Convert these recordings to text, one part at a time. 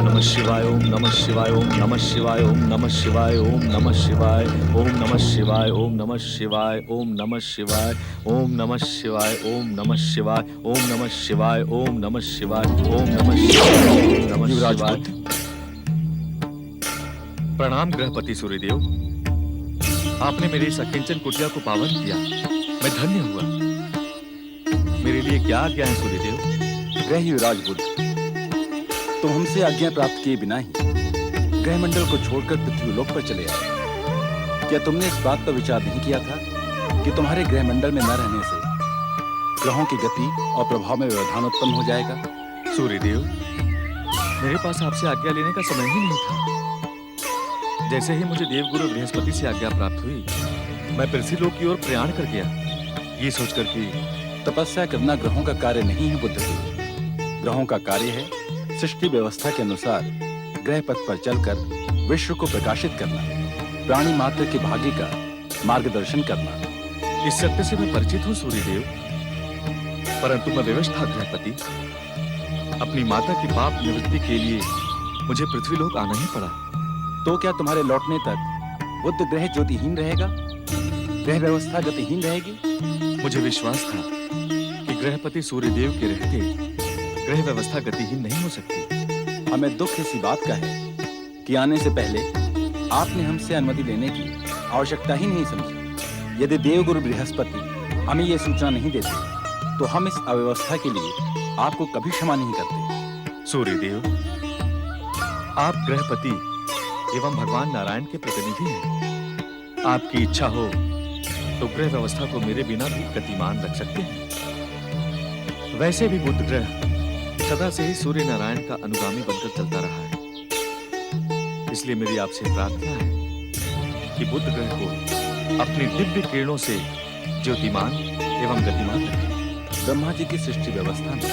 नमः शिवाय, ओम नमः शिवाय, ओम नमः शिवाय, ओम नमः शिवाय, ओम नमः शिवाय, ओम नमः शिवाय, ओम नमः शिवाय, ओम नमः शिवाय, ओम नमः शिवाय, ओम नमः शिवाय, ओम नमः शिवाय, ओम नमः शिवाय, ओम नमः शिवाय, ओम नमः युवराज शिवाय। बुद्ध। प्रणाम ग्रहपति सूर्यदेव। आपने मेरी इस अकिंचन कुटिया को पावन किया, मैं धन्य हुआ। मेरे लिए क्या आज्ञा है सूर्यदेव? ग्रह युवराज बुद्ध, तुम हमसे आज्ञा प्राप्त किए बिना ही ग्रहमंडल को छोड़कर पृथ्वीलोक पर चले आए। क्या तुमने इस बात पर विचार नहीं किया था कि तुम्हारे ग्रहमंडल में न रहने से ग्रहों की गति और प्रभाव में व्यवधान उत्पन्न हो जाएगा? सूर्यदेव, मेरे पास आपसे आज्ञा लेने का समय ही नहीं था। जैसे ही मुझे देवगुरु बृहस्पति से आज्ञा प्राप्त हुई, मैं पृथ्वीलोक की ओर प्रयाण कर गया, ये सोचकर कि तपस्या करना ग्रहों का कार्य नहीं है बुद्ध देव। ग्रहों का कार्य है सृष्टि व्यवस्था के अनुसार ग्रह पथ पर चलकर विश्व को प्रकाशित करना, प्राणी मात्र के भाग्य का मार्गदर्शन करना। इस सत्य से मैं परिचित हूँ सूर्यदेव, परंतु मैं विवश था ग्रहपति। अपनी माता की पाप निवृत्ति के लिए मुझे पृथ्वीलोक आना ही पड़ा। तो क्या तुम्हारे लौटने तक बुद्ध ग्रह ज्योतिहीन रहेगा? ग्रह व्यवस्था गतिहीन रहेगी? मुझे विश्वास था कि ग्रहपति सूर्यदेव के रहते ग्रह व्यवस्था गतिहीन नहीं हो सकती। हमें दुख इसी बात का है कि आने से पहले आपने हमसे अनुमति लेने की आवश्यकता ही नहीं समझी। यदि देवगुरु बृहस्पति हमें यह सूचना नहीं देते तो हम इस अव्यवस्था के लिए आपको कभी क्षमा नहीं करते। सूर्यदेव, आप ग्रहपति एवं भगवान नारायण के प्रतिनिधि हैं। आपकी इच्छा हो तो ग्रह व्यवस्था को मेरे बिना भी गतिमान रख सकते हैं। वैसे भी बुध ग्रह सदा से ही सूर्य नारायण का अनुगामी बनकर चलता रहा है। इसलिए मेरी आपसे प्रार्थना है कि बुध ग्रह को अपनी दिव्य किरणों से ज्योतिमान एवं गतिमान रखें। ब्रह्मा जी की सृष्टि व्यवस्था में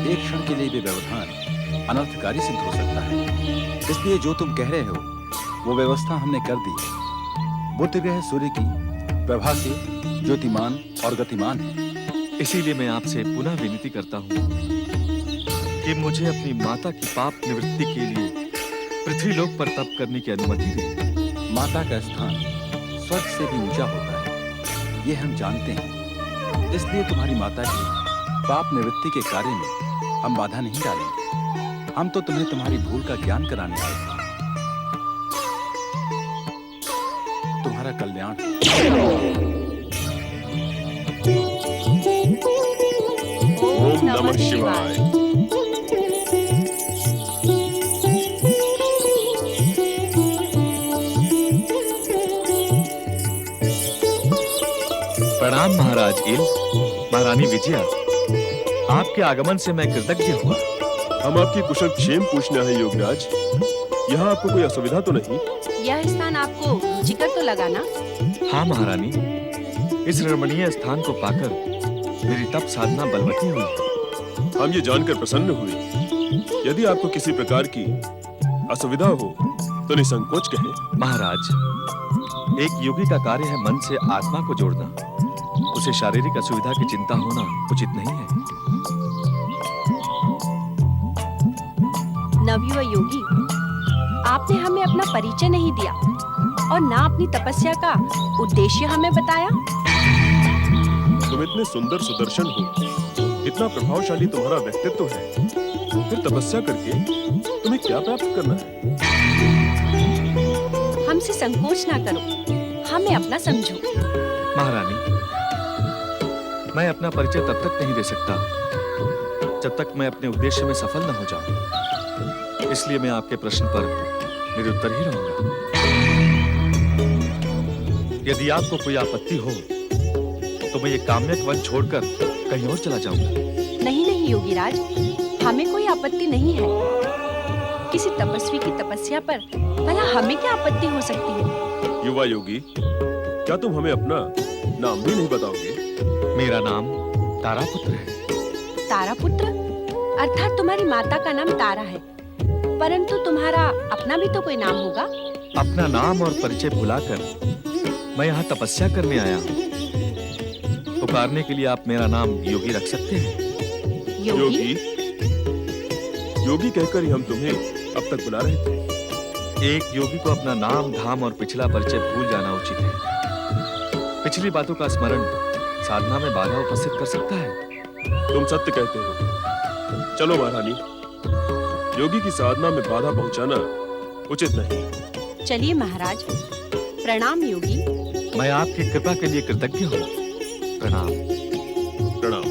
एक क्षण के लिए भी व्यवधान अनर्थकारी सिद्ध हो सकता है। इसलिए जो तुम कह रहे हो वो व्यवस्था हमने कर दी है। बुध ग्रह सूर्य की प्रभा से ज्योतिमान और गतिमान है। इसीलिए मैं आपसे पुनः विनती करता हूँ कि मुझे अपनी माता की पाप निवृत्ति के लिए पृथ्वीलोक पर तप करने की अनुमति दें। माता का स्थान स्वर्ग से भी ऊंचा होता है, ये हम जानते हैं। इसलिए तुम्हारी माता की पाप निवृत्ति के कार्य में हम बाधा नहीं डालेंगे। हम तो तुम्हें तुम्हारी भूल का ज्ञान कराने आए हैं। तुम्हारा कल्याण। ओम नमः शिवाय। प्रणाम महाराज इल, महारानी विजया। आपके आगमन से मैं कृतज्ञ हुआ। हम आपकी कुशल क्षेम पूछना है योगराज। यहाँ आपको कोई असुविधा तो नहीं? यह स्थान आपको रुचिकर तो लगा ना? हाँ महारानी, इस रमणीय स्थान को पाकर मेरी तप साधना बलवती हुई। हम ये जानकर प्रसन्न हुए। यदि आपको किसी प्रकार की असुविधा हो तो निसंकोच कहें। महाराज, एक योगी का कार्य है मन से आत्मा को जोड़ना। उसे शारीरिक असुविधा की चिंता होना उचित नहीं है। नवयुवा योगी, आपने हमें अपना परिचय नहीं दिया और ना अपनी तपस्या का उद्देश्य हमें बताया। तुम इतने सुंदर सुदर्शन हो, इतना प्रभावशाली तुम्हारा व्यक्तित्व है, फिर तपस्या करके तुम्हें क्या प्राप्त करना है? हमसे संकोच ना करो, हमें अपना समझो। महारानी, मैं अपना परिचय तब तक नहीं दे सकता जब तक मैं अपने उद्देश्य में सफल न हो जाऊं। इसलिए मैं आपके प्रश्न पर निरुत्तर ही रहूंगा। यदि आपको कोई आपत्ति हो तो मैं ये काम्यक वन छोड़कर कहीं और चला जाऊंगा। नहीं नहीं योगीराज, हमें कोई आपत्ति नहीं है। किसी तपस्वी की तपस्या पर भला हमें क्या आपत्ति हो सकती है? युवा योगी, क्या तुम हमें अपना नाम भी नहीं बताओगे? मेरा नाम तारापुत्र है। तारापुत्र अर्थात तुम्हारी माता का नाम तारा है, परंतु तुम्हारा अपना भी तो कोई नाम होगा। अपना नाम और परिचय भुलाकर मैं यहाँ तपस्या करने आया हूँ। पुकारने के लिए आप मेरा नाम योगी रख सकते हैं। योगी? योगी कहकर ही हम तुम्हें अब तक बुला रहे थे। एक योगी को अपना नाम, धाम और पिछला परिचय भूल जाना उचित है। पिछली बातों का स्मरण साधना में बाधा उपस्थित कर सकता है। तुम सत्य कहते हो। चलो महारानी, योगी की साधना में बाधा पहुंचाना उचित नहीं। चलिए महाराज। प्रणाम योगी। मैं आपकी कृपा के लिए कृतज्ञ हूँ। प्रणाम। प्रणाम।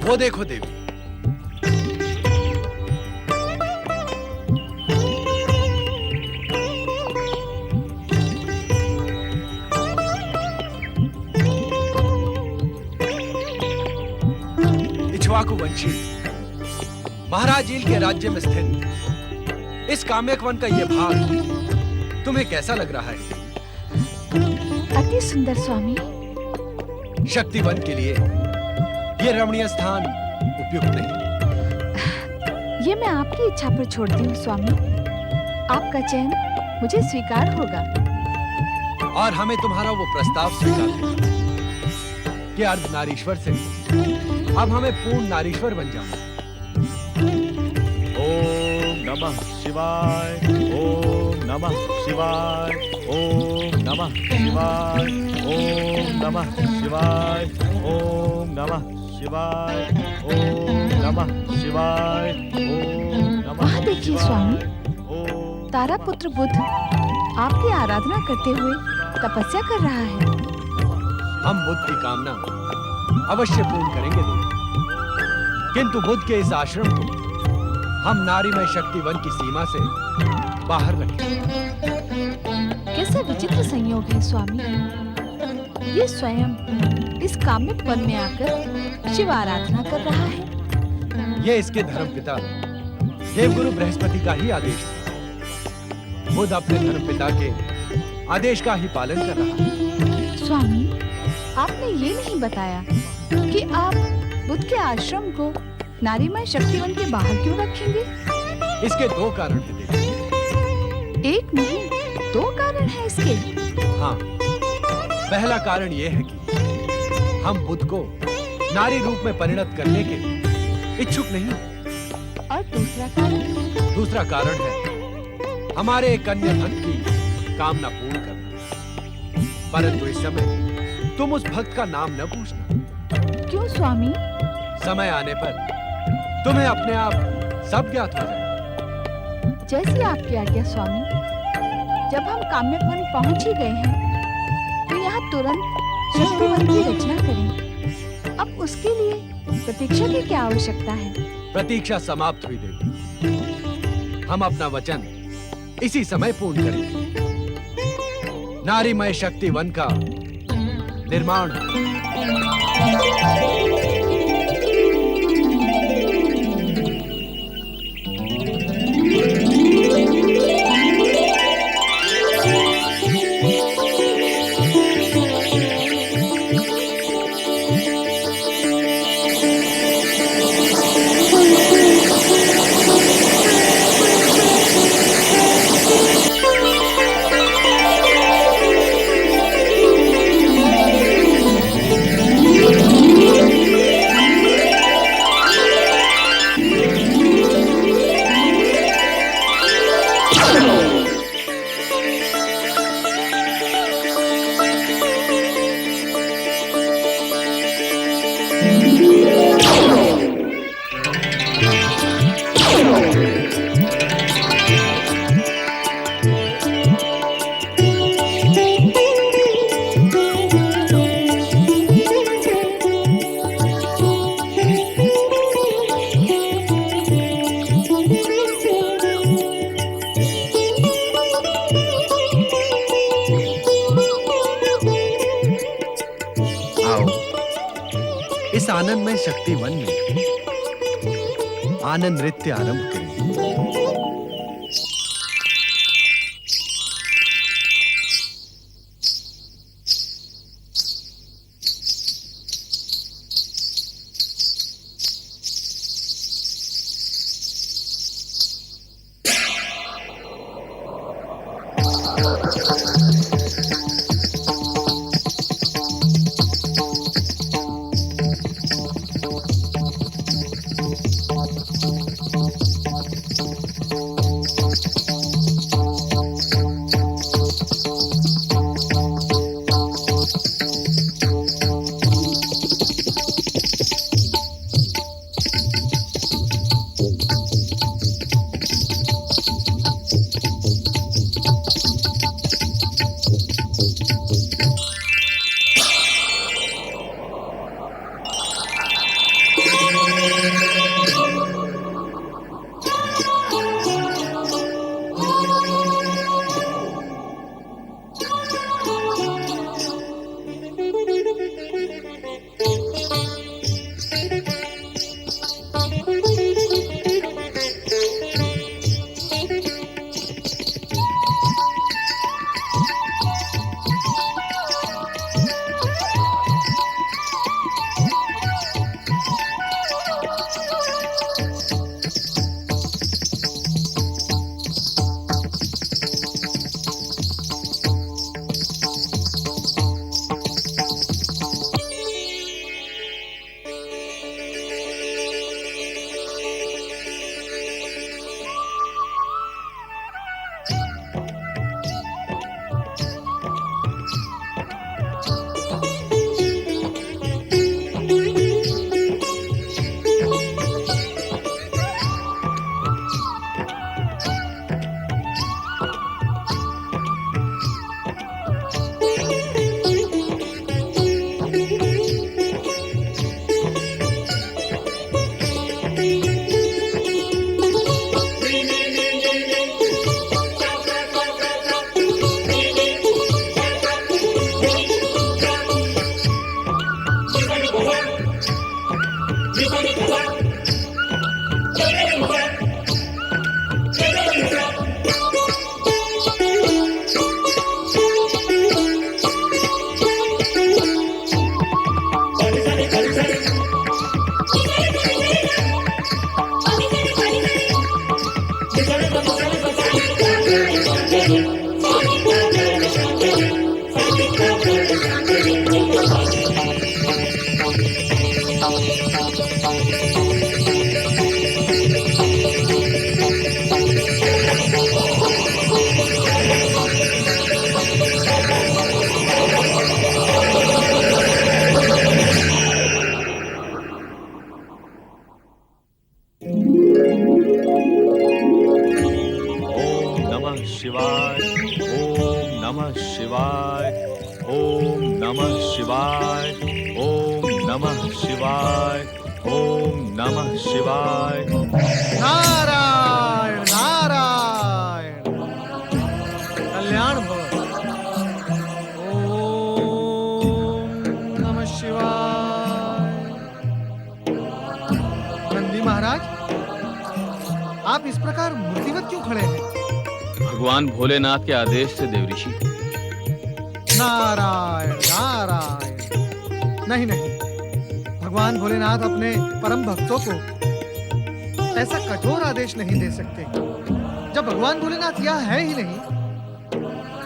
वो देखो देवी, इक्ष्वाकु वंशी महाराज ईल के राज्य में स्थित इस काम्यक वन का यह भाग तुम्हें कैसा लग रहा है? अति सुंदर स्वामी। शक्ति वन के लिए ये रमणीय स्थान उपयुक्त नहीं। ये मैं आपकी इच्छा पर छोड़ती हूँ स्वामी। आपका चयन मुझे स्वीकार होगा। और हमें तुम्हारा वो प्रस्ताव स्वीकार है कि अर्ध नारीश्वर से अब हमें पूर्ण नारीश्वर बन जाना। ओम नमः शिवाय। ओम नमः शिवाय। ओम नमः शिवाय। ओम नमः शिवाय। ओम नमः शिवाय। ओम नमः शिवाय। ओम नमः। वहाँ देखिए स्वामी, ओम तारा पुत्र बुद्ध आपकी आराधना करते हुए तपस्या कर रहा है। हम बुद्ध की कामना अवश्य पूर्ण करेंगे देवी, किंतु बुद्ध के इस आश्रम को हम नारीमय शक्ति वन की सीमा से बाहर रखेंगे। कैसा विचित्र संयोग है स्वामी। ये स्वयं इस काम्यक वन में आकर शिव आराधना कर रहा है। ये इसके धर्मपिता देवगुरु बृहस्पति का ही आदेश था। बुद्ध अपने धर्मपिता के आदेश का ही पालन कर रहा है। स्वामी, आपने ये नहीं बताया कि आप बुद्ध के आश्रम को नारीमय शक्तिवन के बाहर क्यों रखेंगे? इसके दो कारण हैं देवी। एक नहीं, दो कारण हैं इसके। हाँ, पहला कारण यह है कि हम बुद्ध को नारी रूप में परिणत करने के इच्छुक नहीं। और दूसरा कारण? दूसरा कारण है हमारे एक कन्या भक्त की कामना पूर्ण करना। परंतु इस समय तुम उस भक्त का नाम न पूछना। क्यों स्वामी? समय आने पर तुम्हें अपने आप सब ज्ञात हो जाए। जैसी आपकी आज्ञा स्वामी। जब हम काम्यक वन पहुंच ही गए हैं तो यहाँ तुरंत शक्तिवन की रचना करें। अब उसके लिए प्रतीक्षा की क्या आवश्यकता है? प्रतीक्षा समाप्त हुई देवी। हम अपना वचन इसी समय पूर्ण करेंगे। नारीमय शक्ति वन का निर्माण इस आनंदमय शक्ति वन में आनंद नृत्य आरंभ करें। ओम नमः शिवाय। ओम नमः शिवाय। ओम नमः शिवाय। ओम नमः शिवाय। ओम नमः शिवाय। नारायण नारायण, कल्याण भव। ओम नमः शिवाय। नंदी महाराज, आप इस प्रकार मूर्तिवत क्यों खड़े हैं? भगवान भोलेनाथ के आदेश से देवऋषि। नारायण नारायण, नहीं नहीं, भगवान भोलेनाथ अपने परम भक्तों को ऐसा कठोर आदेश नहीं दे सकते। जब भगवान भोलेनाथ यह है ही नहीं,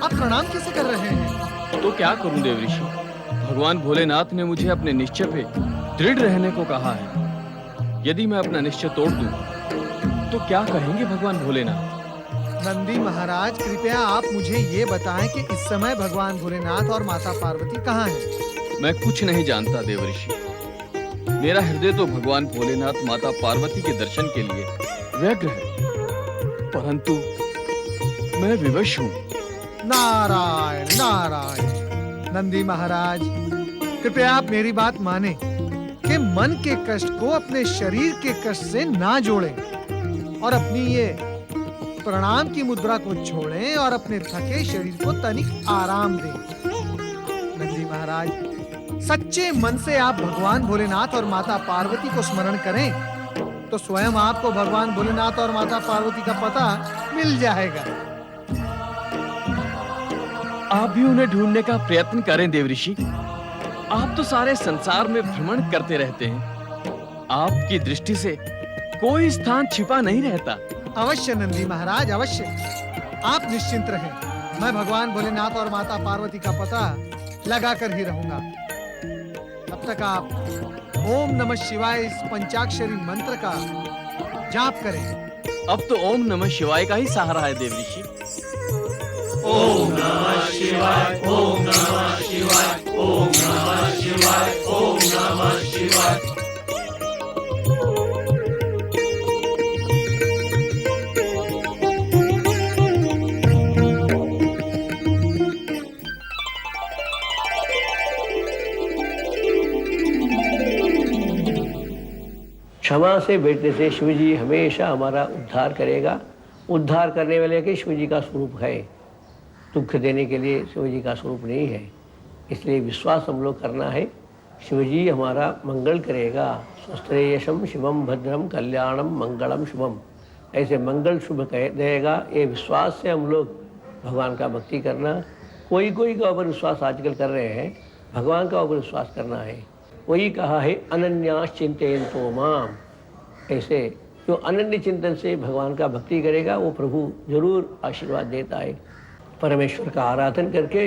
आप प्रणाम कैसे कर रहे हैं? तो क्या करूं देवऋषि, भगवान भोलेनाथ ने मुझे अपने निश्चय पे दृढ़ रहने को कहा है। यदि मैं अपना निश्चय तोड़ दूं तो क्या कहेंगे भगवान भोलेनाथ? नंदी महाराज, कृपया आप मुझे ये बताएं कि इस समय भगवान भोलेनाथ और माता पार्वती कहाँ हैं? मैं कुछ नहीं जानता देवऋषि। मेरा हृदय तो भगवान भोलेनाथ माता पार्वती के दर्शन के लिए व्यग्र है, परंतु मैं विवश हूँ। नारायण नारायण। नंदी महाराज, कृपया आप मेरी बात माने कि मन के कष्ट को अपने शरीर के कष्ट से ना जोड़ें और अपनी ये प्रणाम की मुद्रा को छोड़ें और अपने थके शरीर को तनिक आराम दें। नंदी महाराज, सच्चे मन से आप भगवान भोलेनाथ और माता पार्वती को स्मरण करें तो स्वयं आपको भगवान भोलेनाथ और माता पार्वती का पता मिल जाएगा। आप भी उन्हें ढूंढने का प्रयत्न करें देवऋषि। आप तो सारे संसार में भ्रमण करते रहते हैं। आपकी दृष्टि से कोई स्थान छिपा नहीं रहता। अवश्य नंदी महाराज, अवश्य। आप निश्चिंत रहें, मैं भगवान भोलेनाथ और माता पार्वती का पता लगा कर ही रहूंगा। तब तक आप ओम नमः शिवाय इस पंचाक्षरी मंत्र का जाप करें। अब तो ओम नमः शिवाय का ही सहारा है देवऋषि। ओम नमः शिवाय, ओम नमः शिवाय, ओम नमः शिवाय, ओम नमः शिवाय। क्षमा से बैठने से शिव जी हमेशा हमारा उद्धार करेगा। उद्धार करने वाले के शिव जी का स्वरूप है, दुख देने के लिए शिव जी का स्वरूप नहीं है। इसलिए विश्वास हम लोग करना है, शिव जी हमारा मंगल करेगा। स्वस्थ्रेयशम शिवम भद्रम कल्याणम मंगलम शुभम, ऐसे मंगल शुभ देगा। ये विश्वास से हम लोग भगवान का भक्ति करना। कोई कोई का ऊपर विश्वास आजकल कर रहे हैं, भगवान का ऊपर विश्वास करना है। वही कहा है अनन्यास चिंतयन्तो माम, ऐसे जो अनन्य चिंतन से भगवान का भक्ति करेगा वो प्रभु जरूर आशीर्वाद देता है। परमेश्वर का आराधन करके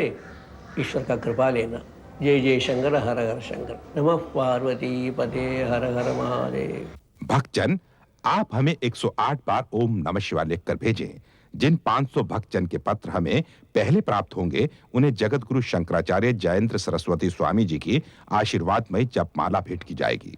ईश्वर का कृपा लेना। जय जय शंकर, हर हर शंकर। नमः पार्वती पते, हर हर महादेव। भक्तजन, आप हमें 108 बार ओम नमः शिवाय लिखकर भेजें। जिन 500 भक्तजन के पत्र हमें पहले प्राप्त होंगे उन्हें जगत गुरु शंकराचार्य जयेंद्र सरस्वती स्वामी जी की आशीर्वादमय जपमाला भेंट की जाएगी।